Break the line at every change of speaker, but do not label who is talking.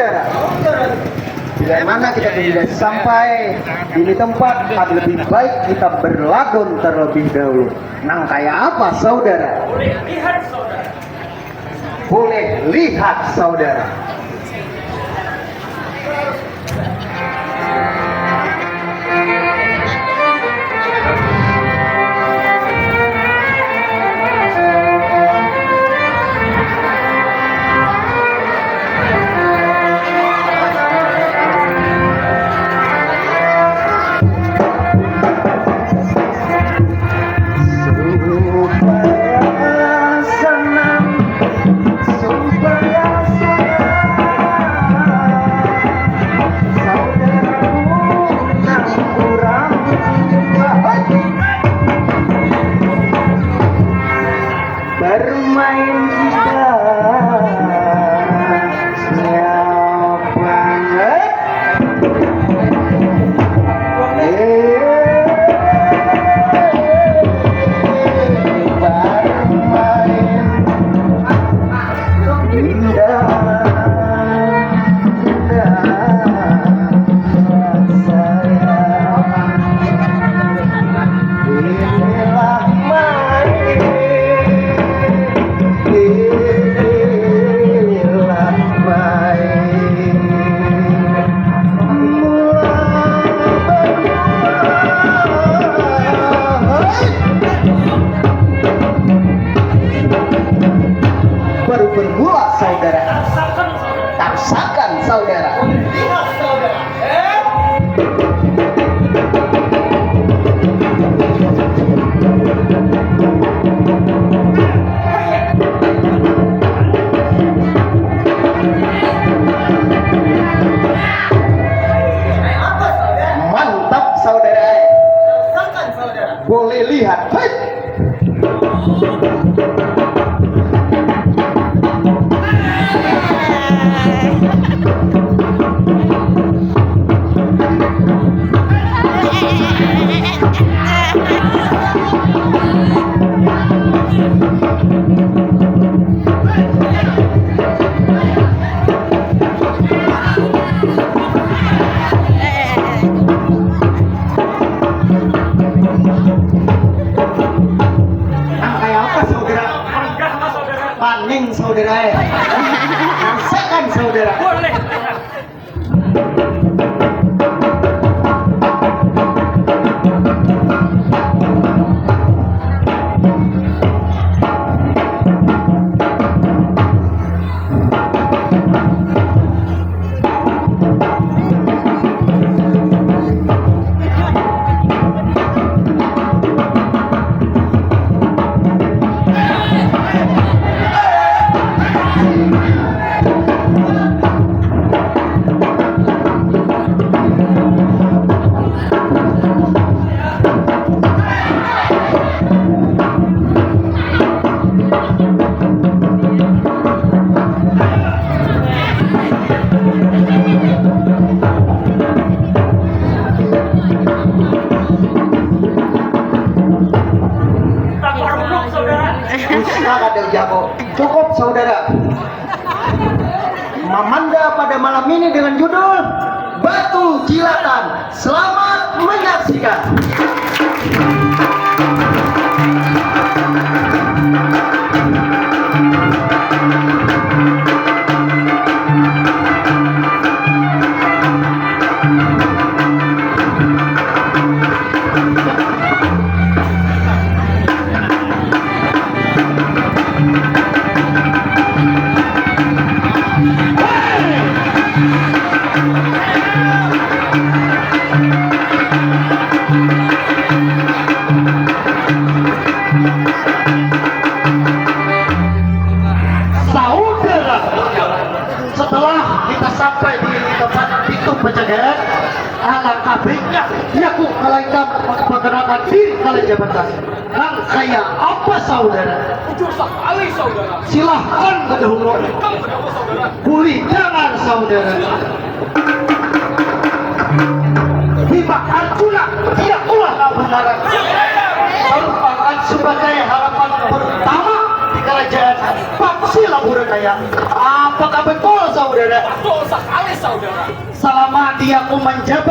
saudara. Bila mana kita tidak sampai di tempat, lebih baik kita berlagun terlebih dahulu. Nang kayak apa saudara?
Boleh lihat saudara.
Boleh lihat saudara. Bermain kita siapa bermain indah. Baru bermula saudara, taksakan saudara.
Lihat saudara. Apa saudara?
Mantap saudara.
Rasakan saudara.
Boleh lihat. Hei. Paning saudara, rasakan saudara.
Boleh. Cukup saudara. Memanda pada malam ini dengan judul Batu Jilatan. Selamat menyaksikan. Pencegahan alangkah baiknya yaku kalaikan mengenakan diri kalian jabatan. Nang saya apa saudara? Jujur sekali saudara.
Silahkan berdahulu. Pulih jangan saudara. Bima Arjuna tidak ulah kebenaran merupakan sebagai harapan pertama di kerajaan Paksi
Pancasila Budaya. Apakah betul saudara?
Betul sekali saudara.
Selama dia menjabat